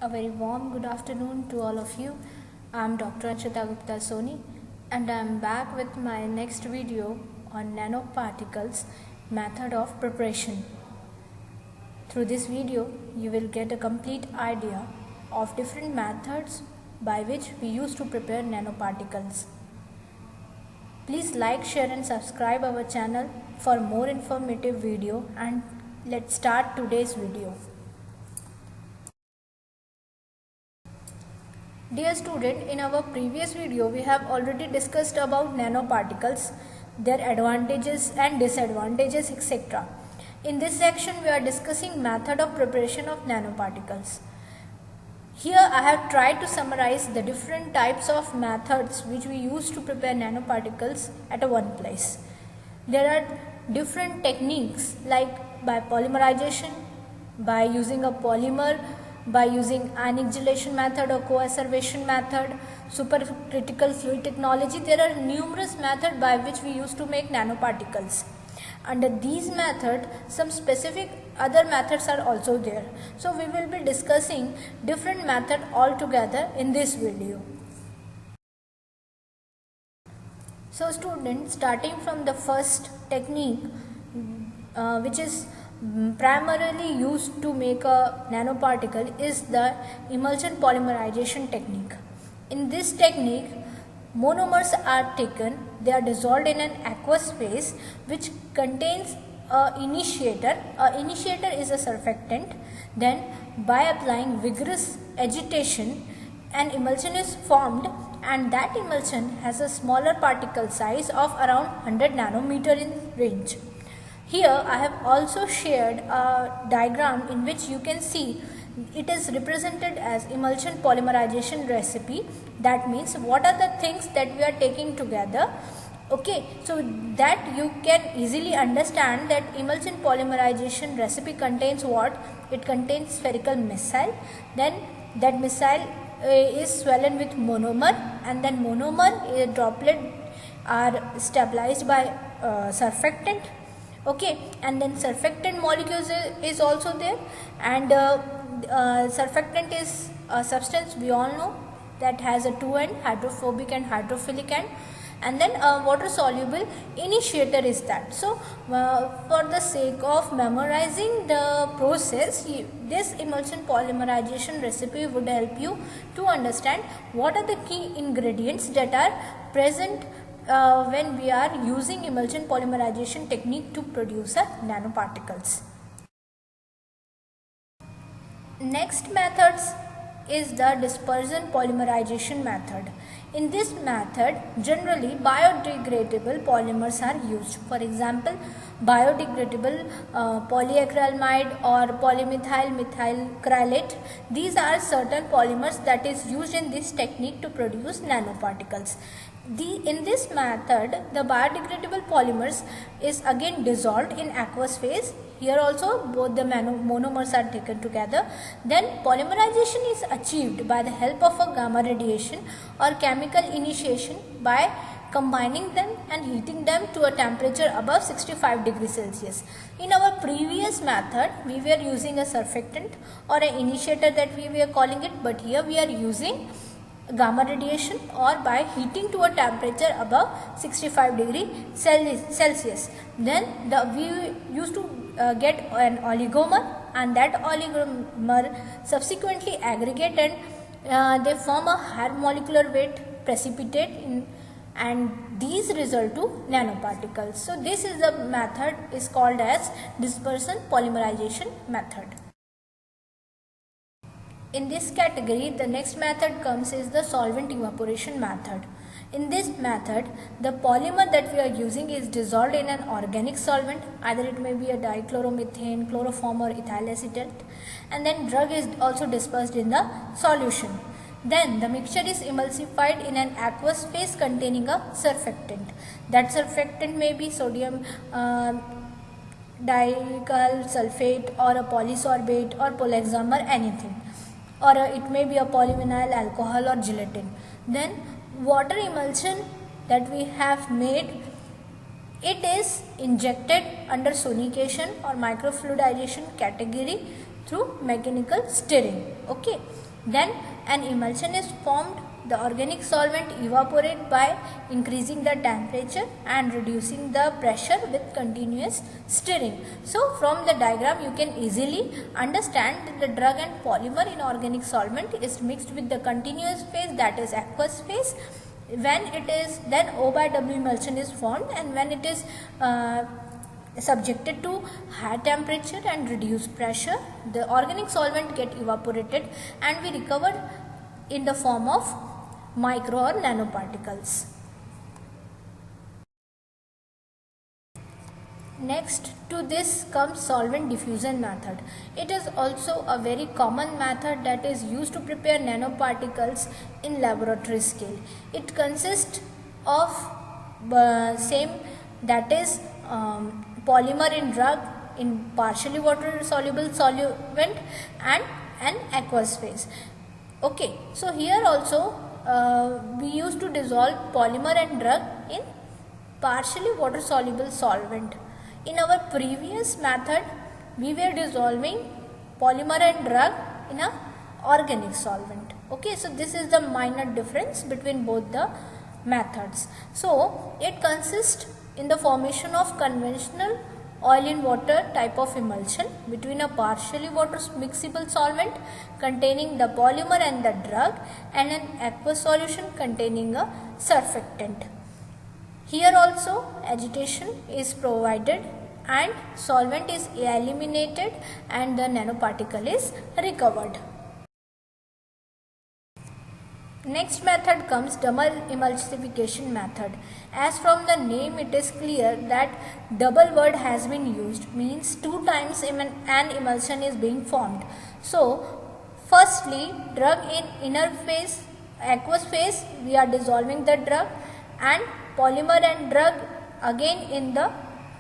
A very warm good afternoon to all of you. I am Dr. Anshita Gupta Soni and I am back with my next video on nanoparticles method of preparation. Through this video, you will get a complete idea of different methods by which we used to prepare nanoparticles. Please like, share and subscribe our channel for more informative video, and let's start today's video. Dear student, in our previous video we have already discussed about nanoparticles, their advantages and disadvantages, etc. In this section we are discussing method of preparation of nanoparticles. Here I have tried to summarize the different types of methods which we use to prepare nanoparticles at one place. There are different techniques like by polymerization, by using a polymer, by using Ionic gelation method or coacervation method, supercritical fluid technology. There are numerous methods by which we used to make nanoparticles. Under these methods, some specific other methods are also there. So we will be discussing different methods altogether in this video. So students, starting from the first technique which is primarily used to make a nanoparticle is the emulsion polymerization technique. In this technique, monomers are taken, they are dissolved in an aqueous phase which contains a initiator. A initiator is a surfactant. Then by applying vigorous agitation, an emulsion is formed, and that emulsion has a smaller particle size of around 100 nanometer in range. Here I have also shared a diagram in which you can see it is represented as emulsion polymerization recipe. That means what are the things that we are taking together. Okay, so that you can easily understand that emulsion polymerization recipe contains what? It contains spherical micelle. Then that micelle is swollen with monomer, and then monomer droplet are stabilized by surfactant. Okay, and then surfactant molecules is also there, and surfactant is a substance we all know that has a two end, hydrophobic and hydrophilic end, and then water soluble initiator is that. So for the sake of memorizing the process, this emulsion polymerization recipe would help you to understand what are the key ingredients that are present when we are using emulsion polymerization technique to produce nanoparticles. Next method is the dispersion polymerization method. In this method, generally biodegradable polymers are used. For example, biodegradable polyacrylamide or polymethyl methylcrylate. These are certain polymers that is used in this technique to produce nanoparticles. In this method, the biodegradable polymers is again dissolved in aqueous phase. Here also both the monomers are taken together. Then polymerization is achieved by the help of a gamma radiation or chemical initiation by combining them and heating them to a temperature above 65 degrees Celsius. In our previous method, we were using a surfactant or an initiator that we were calling it, but here we are using gamma radiation or by heating to a temperature above 65 degree Celsius. Then we used to get an oligomer, and that oligomer subsequently aggregate and they form a higher molecular weight precipitate and these result to nanoparticles. So this is the method is called as dispersion polymerization method. In this category, the next method comes is the solvent evaporation method. In this method, the polymer that we are using is dissolved in an organic solvent, either it may be a dichloromethane, chloroform or ethyl acetate, and then drug is also dispersed in the solution. Then the mixture is emulsified in an aqueous phase containing a surfactant. That surfactant may be sodium dictyl sulfate or a polysorbate or polyoxam or anything, or it may be a polyvinyl alcohol or gelatin. Then water emulsion that we have made, it is injected under sonication or microfluidization category through mechanical stirring. Okay, Then an emulsion is formed. The organic solvent evaporates by increasing the temperature and reducing the pressure with continuous stirring. So from the diagram you can easily understand that the drug and polymer in organic solvent is mixed with the continuous phase, that is aqueous phase. When it is, then O by W emulsion is formed, and when it is subjected to high temperature and reduced pressure, the organic solvent get evaporated and we recover in the form of micro or nanoparticles. Next to this comes solvent diffusion method. It is also a very common method that is used to prepare nanoparticles in laboratory scale. It consists of same, that is polymer in drug in partially water soluble solvent and an aqueous phase. Okay, so here also we used to dissolve polymer and drug in partially water soluble solvent. In our previous method, we were dissolving polymer and drug in a organic solvent. Okay, so this is the minor difference between both the methods. So it consists in the formation of conventional oil in water type of emulsion between a partially water mixable solvent containing the polymer and the drug and an aqueous solution containing a surfactant. Here also agitation is provided and solvent is eliminated and the nanoparticle is recovered. Next method comes double emulsification method. As from the name it is clear that double word has been used, means 2 times an emulsion is being formed. So firstly, drug in inner phase, aqueous phase, we are dissolving the drug, and polymer and drug again in the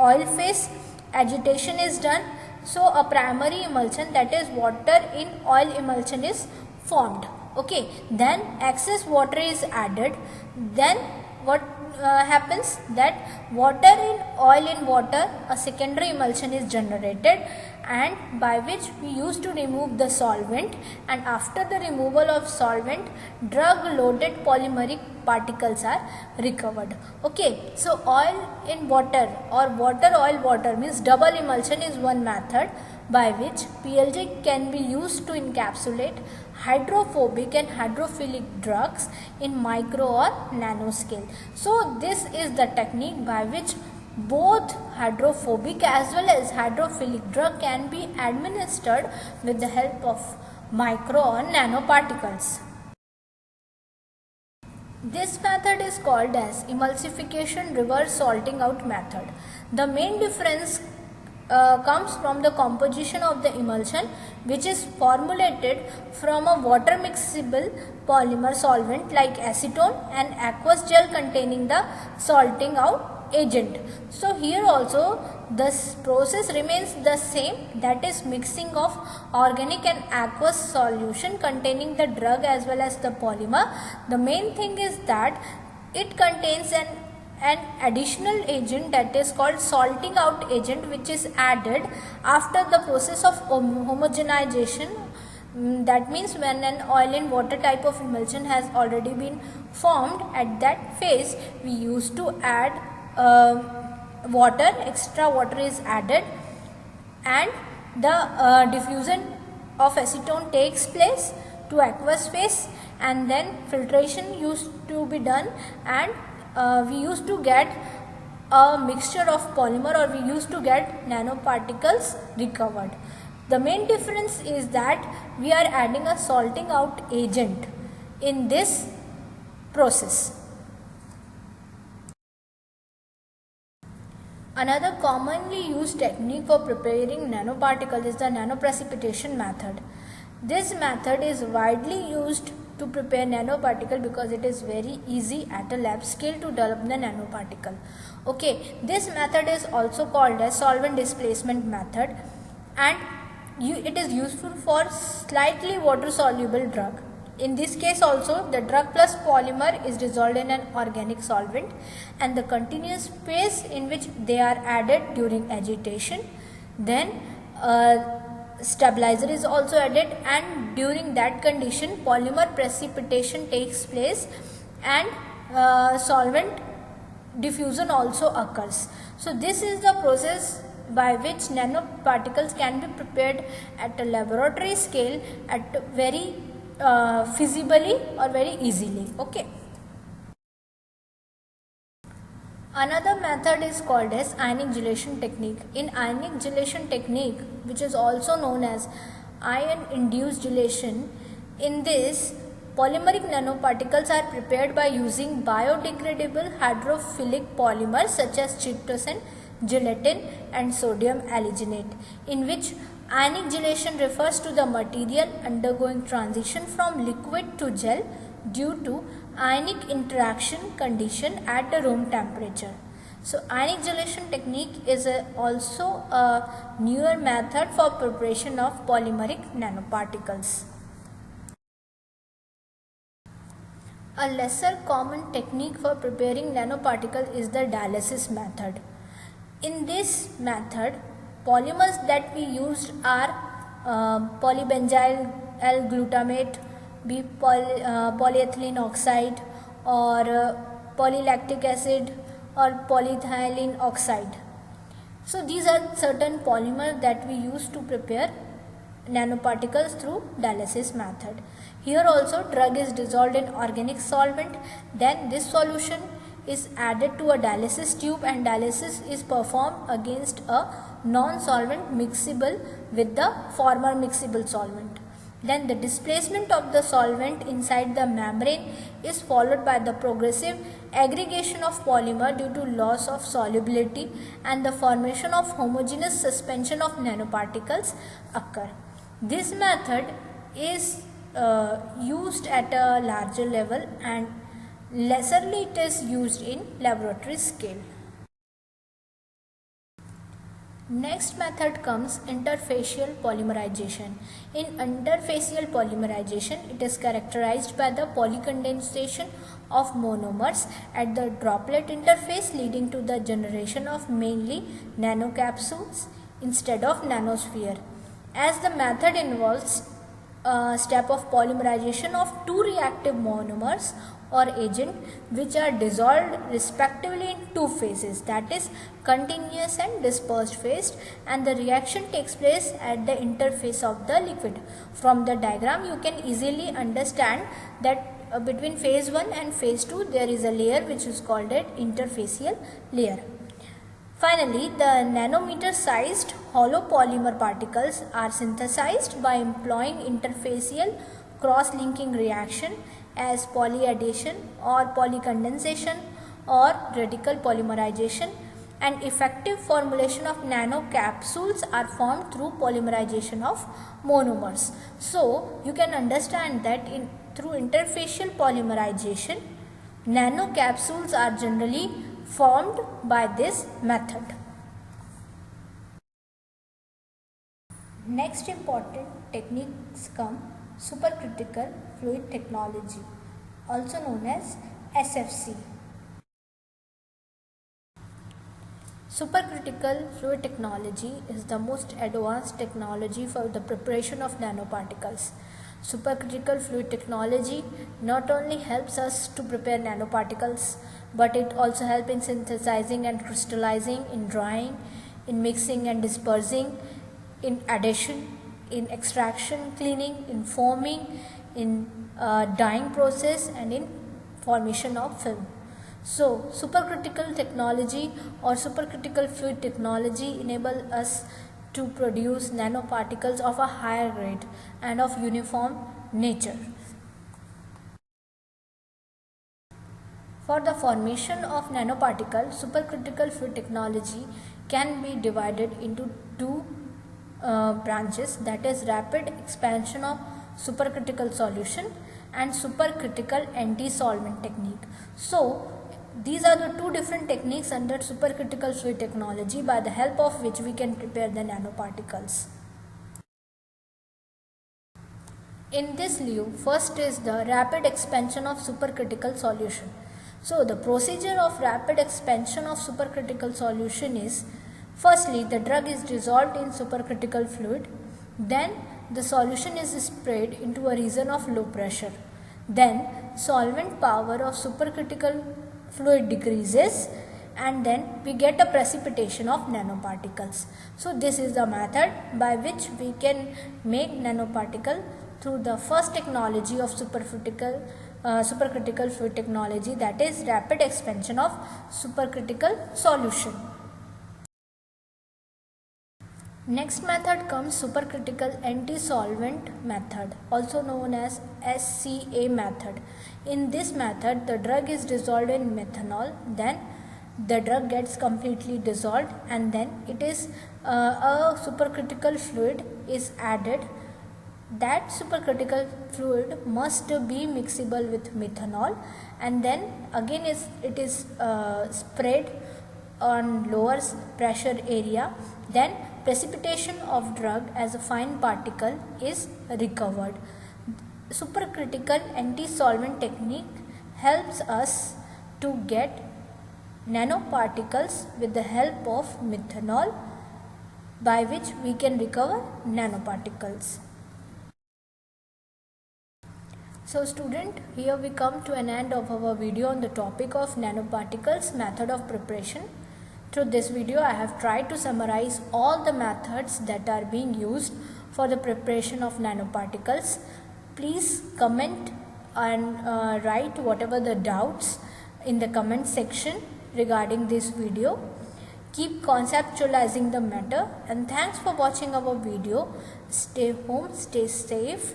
oil phase, agitation is done. So a primary emulsion, that is water in oil emulsion, is formed. Okay, then excess water is added. Then what happens, that water in oil in water, a secondary emulsion is generated, and by which we used to remove the solvent, and after the removal of solvent, drug loaded polymeric particles are recovered. Okay, so oil in water or water oil water means double emulsion is one method by which PLJ can be used to encapsulate hydrophobic and hydrophilic drugs in micro or nano scale. So this is the technique by which both hydrophobic as well as hydrophilic drug can be administered with the help of micro or nanoparticles. This method is called as emulsification reverse salting out method. The main difference comes from the composition of the emulsion, which is formulated from a water mixable polymer solvent like acetone and aqueous gel containing the salting out agent. So here also this process remains the same, that is mixing of organic and aqueous solution containing the drug as well as the polymer. The main thing is that it contains an additional agent, that is called salting out agent, which is added after the process of homogenization. That means when an oil and water type of emulsion has already been formed, at that phase we used to add water, extra water is added, and the diffusion of acetone takes place to aqueous phase, and then filtration used to be done, and we used to get a mixture of polymer, or we used to get nanoparticles recovered. The main difference is that we are adding a salting out agent in this process. Another commonly used technique for preparing nanoparticle is the nanoprecipitation method. This method is widely used to prepare nanoparticle because it is very easy at a lab scale to develop the nanoparticle. Okay, this method is also called as solvent displacement method, and it is useful for slightly water soluble drug. In this case also, the drug plus polymer is dissolved in an organic solvent, and the continuous phase in which they are added during agitation. Then stabilizer is also added, and during that condition polymer precipitation takes place and solvent diffusion also occurs. So this is the process by which nanoparticles can be prepared at a laboratory scale at very feasibly or very easily. Okay. Another method is called as ionic gelation technique. In ionic gelation technique, which is also known as ion induced gelation, in this polymeric nanoparticles are prepared by using biodegradable hydrophilic polymers such as tryptosan, gelatin and sodium alginate, in which ionic gelation refers to the material undergoing transition from liquid to gel due to ionic interaction condition at the room temperature. So ionic gelation technique is also a newer method for preparation of polymeric nanoparticles. A lesser common technique for preparing nanoparticle is the dialysis method. In this method, polymers that we used are polybenzyl L-glutamate, polyethylene oxide, or polylactic acid, or polyethylene oxide. So these are certain polymers that we use to prepare nanoparticles through dialysis method. Here also drug is dissolved in organic solvent, then this solution is added to a dialysis tube and dialysis is performed against a non-solvent mixable with the former mixable solvent. Then the displacement of the solvent inside the membrane is followed by the progressive aggregation of polymer due to loss of solubility, and the formation of homogeneous suspension of nanoparticles occur. This method is used at a larger level and lesserly it is used in laboratory scale. Next method comes interfacial polymerization. In interfacial polymerization, it is characterized by the polycondensation of monomers at the droplet interface, leading to the generation of mainly nanocapsules instead of nanosphere. As the method involves a step of polymerization of two reactive monomers or agent which are dissolved respectively in two phases, that is continuous and dispersed phase, and the reaction takes place at the interface of the liquid. From the diagram you can easily understand that between phase 1 and phase 2 there is a layer which is called an interfacial layer. Finally, the nanometer sized hollow polymer particles are synthesized by employing interfacial cross-linking reaction as polyaddition or polycondensation or radical polymerization, and effective formulation of nanocapsules are formed through polymerization of monomers. So you can understand that through interfacial polymerization, nanocapsules are generally formed by this method. Next important techniques come supercritical fluid technology, also known as SFC. Supercritical fluid technology is the most advanced technology for the preparation of nanoparticles. Supercritical fluid technology not only helps us to prepare nanoparticles, but it also helps in synthesizing and crystallizing, in drying, in mixing and dispersing, in addition, in extraction, cleaning, in foaming, in dyeing process, and in formation of film. So supercritical technology or supercritical fluid technology enable us to produce nanoparticles of a higher grade and of uniform nature. For the formation of nanoparticle, supercritical fluid technology can be divided into two branches, that is rapid expansion of supercritical solution and supercritical anti-solvent technique. So these are the two different techniques under supercritical fluid technology by the help of which we can prepare the nanoparticles. In this lieu, first is the rapid expansion of supercritical solution. So the procedure of rapid expansion of supercritical solution is, firstly the drug is dissolved in supercritical fluid, Then the solution is sprayed into a region of low pressure. Then solvent power of supercritical fluid decreases, and then we get a precipitation of nanoparticles. So this is the method by which we can make nanoparticle through the first technology of supercritical fluid technology, that is rapid expansion of supercritical solution. Next method comes supercritical anti-solvent method, also known as SCA method. In this method, the drug is dissolved in methanol, then the drug gets completely dissolved, and then it is a supercritical fluid is added. That supercritical fluid must be mixable with methanol, and then again it is sprayed on lower pressure area. Then precipitation of drug as a fine particle is recovered. Supercritical anti-solvent technique helps us to get nanoparticles with the help of methanol, by which we can recover nanoparticles. So student, here we come to an end of our video on the topic of nanoparticles method of preparation. Through this video, I have tried to summarize all the methods that are being used for the preparation of nanoparticles. Please comment and write whatever the doubts in the comment section regarding this video. Keep conceptualizing the matter, and thanks for watching our video. Stay home, stay safe,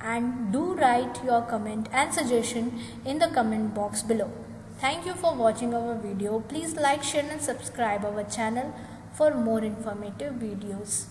and do write your comment and suggestion in the comment box below. Thank you for watching our video. Please like, share and subscribe our channel for more informative videos.